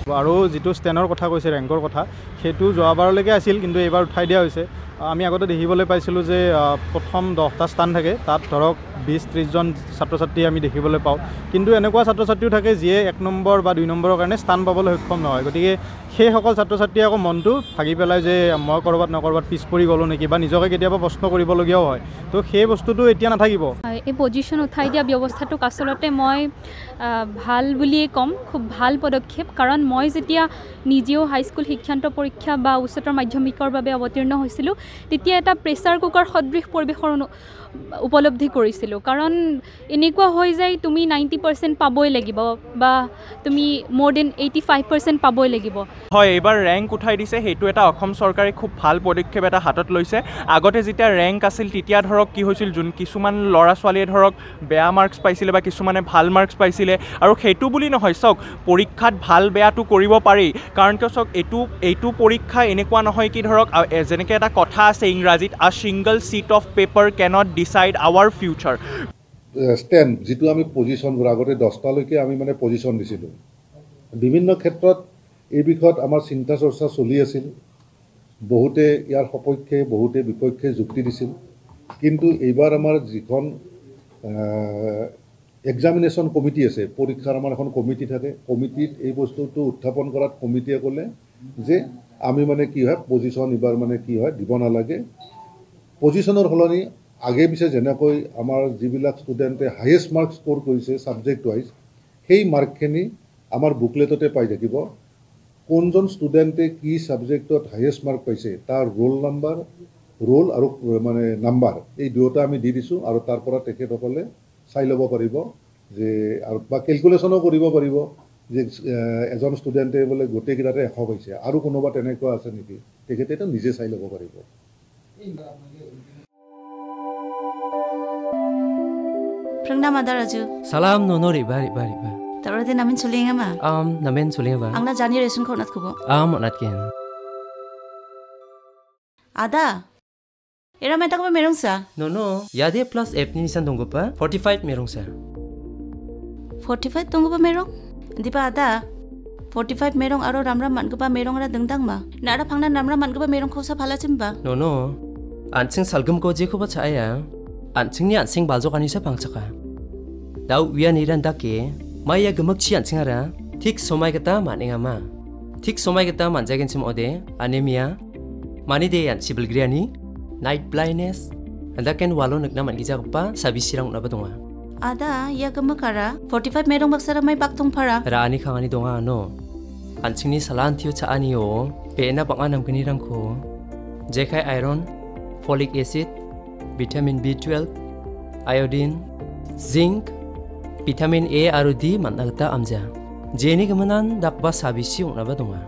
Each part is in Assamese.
আৰু যিটো ষ্টেনৰ কথা কৈছে ৰেংকৰ কথা সেইটো যোৱাবাৰলৈকে আছিল কিন্তু এইবাৰ উঠাই দিয়া হৈছে আমি আগতে দেখিবলৈ পাইছিলোঁ যে প্ৰথম 10টা স্থান থাকে তাত ধৰক 20-30 জন ছাত্ৰ ছাত্ৰী আমি দেখিবলৈ পাওঁ কিন্তু এনেকুৱা ছাত্ৰ ছাত্ৰীও থাকে যিয়ে 1 নম্বৰ বা 2 নম্বৰৰ কাৰণে স্থান পাবলৈ সক্ষম নহয় গতিকে সেইসকল ছাত্ৰ ছাত্ৰীয়ে আকৌ মনটো ভাগি পেলাই যে মই ক'ৰবাত পিছ পৰি গ'লোঁ নেকি বা নিজকে কেতিয়াবা প্ৰশ্ন কৰিবলগীয়াও হয় তো সেই বস্তুটো এতিয়া নাথাকিব এই পজিশ্যন উঠাই দিয়া ব্যৱস্থাটোক আচলতে মই ভাল বুলিয়ে ক'ম খুব ভাল পদক্ষেপ কাৰণ মই যেতিয়া নিজেও হাইস্কুল শিক্ষান্ত পৰীক্ষা বা উচ্চতৰ মাধ্যমিকৰ বাবে অৱতীৰ্ণ হৈছিলোঁ তেতিয়া এটা প্ৰেছাৰ কুকাৰ সদৃশ পৰিৱেশৰ উপলব্ধি কৰিছিলোঁ কাৰণ এনেকুৱা হৈ যায় তুমি 90% পাবই লাগিব বা তুমি মোৰ দেন 85% পাবই লাগিব হয় এইবাৰ ৰেংক উঠাই দিছে সেইটো এটা অসম চৰকাৰে খুব ভাল পদক্ষেপ এটা হাতত লৈছে আগতে যেতিয়া ৰেংক আছিল তেতিয়া ধৰক কি হৈছিল যোন কিছুমান ল'ৰা ছোৱালীয়ে ধৰক বেয়া মাৰ্কছ পাইছিলে বা কিছুমানে ভাল মাৰ্কছ পাইছিলে আৰু সেইটো বুলি নহয় চাওক পৰীক্ষাত ভাল বেয়াটো কৰিব পাৰি কাৰণ কিয় চাওক এইটো পৰীক্ষা এনেকুৱা নহয় কি ধৰক যেনেকৈ এটা কথা আছে ইংৰাজীত a single sheet of paper cannot decide our future stand যিটো আমি পজিশ্যনবোৰ আগতে 10টালৈকে আমি মানে পজিশ্যন দিছিলোঁ বিভিন্ন ক্ষেত্ৰত এই বিষয়ত আমাৰ চিন্তা চৰ্চা চলি আছিল বহুতে ইয়াৰ সপক্ষে বহুতে বিপক্ষে যুক্তি দিছিল কিন্তু এইবাৰ আমাৰ যিখন এক্সামিনেশ্যন কমিটি আছে পৰীক্ষাৰ আমাৰ এখন কমিটি থাকে কমিটিত এই বস্তুটো উত্থাপন কৰাত কমিটিয়ে ক'লে যে আমি মানে কি হয় পজিশ্যন এইবাৰ মানে কি হয় দিব নালাগে পজিশ্যনৰ সলনি আগে পিছে যেনেকৈ আমাৰ যিবিলাক ষ্টুডেণ্টে হায়েষ্ট মাৰ্ক স্ক'ৰ কৰিছে ছাবজেক্ট ৱাইজ সেই মাৰ্কখিনি আমাৰ বুকলেটতে পাই থাকিব কোনজন ষ্টুডেণ্টে কি ছাবজেক্টত হায়েষ্ট মাৰ্ক পাইছে তাৰ ৰোল আৰু মানে নাম্বাৰ এই দুয়োটা আমি দি দিছোঁ আৰু তাৰ পৰা তেখেতসকলে চাই ল'ব পাৰিব যে আৰু বা কেলকুলেশ্যনো কৰিব পাৰিব যে এজন ষ্টুডেণ্টে বোলে গোটেইকেইটাতে 100 পাইছে আৰু কোনোবা তেনেকুৱা আছে নেকি তেখেতেতো নিজে চাই ল'ব পাৰিব Prangnam Ada Raju. Salam nono riba. Tarode namin sulinga ma. Namen sulinga ba. Angna jani resun ko nat kubo. Monat ken. Ada. Era meta ko merong sa. No. Yade plus F ni nisan tunggu pa 45 merong sa. 45 tunggu pa merong. Di pa ada. 45 merong aro ramram man ko pa merong ra dengdang ma. Nara phangna ramram man ko pa merong khosa phala chimba. No. Anching salgum ko je ko ba chaya. Anching ni anching baljo kanisa pangchaka. Dau wian iran dake maya gemak chi anching ara thik somai kata maninga ma. Thik somai kata manjagen chim ode anemia mani de an sibilgriani night blindness andaken walo nakna man gija pa sabisirang na badonga. Ada ya gemakara 45 merong baksara mai baktong para. Rani khangani donga no. Anching ni salan thiu cha ani o pe na banga namkini rangko jekai iron folic acid vitamin B12 iodine zinc vitamin A aru D managta amja jeni gamanan dakba sabisi unaba donga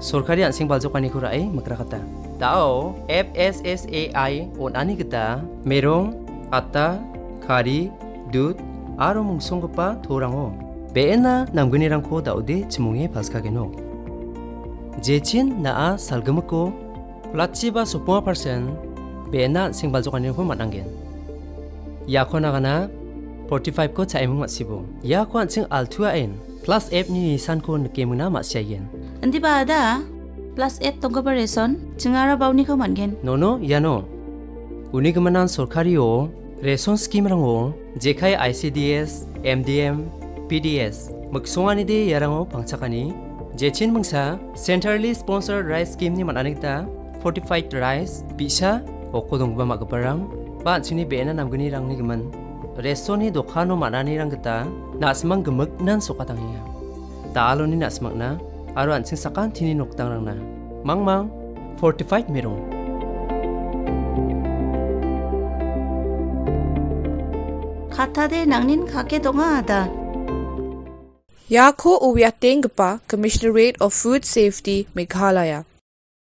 sorkari ansing baljokani kurai makrakata dao FSSAI onani kita merong ata khari dud aro mungsongpa thorango beena namguni rangko daude chimunge paskageno jechin naa salgamko platchiba 10% beena sing baljokani ko manangen yakona gana 45 ko chaimung masibo ya ko ansing altua n plus f ni nisan ko nkemuna masyayen Andi ba ada plus 8 tonggo reson chingara bauni ko mangen no yano uni gamanan sorkari o reson scheme rango jekai ICDS MDM PDS muksongani de yarango pangchakani jechin mungsa centrally sponsored rice scheme ni mananikta fortified rice bisa okodongba magaparang ba chini bena namgani rangni gaman Resoni dokano manani rang kita nasmang gemek nan sokatangiya. Taaloni nasmakna aro ansing sakan tini noktang rangna. Mang 45 merong. Kata de nangnin kake donga ada. Yako Uwiatengpa, Commissionerate of Food Safety, Meghalaya.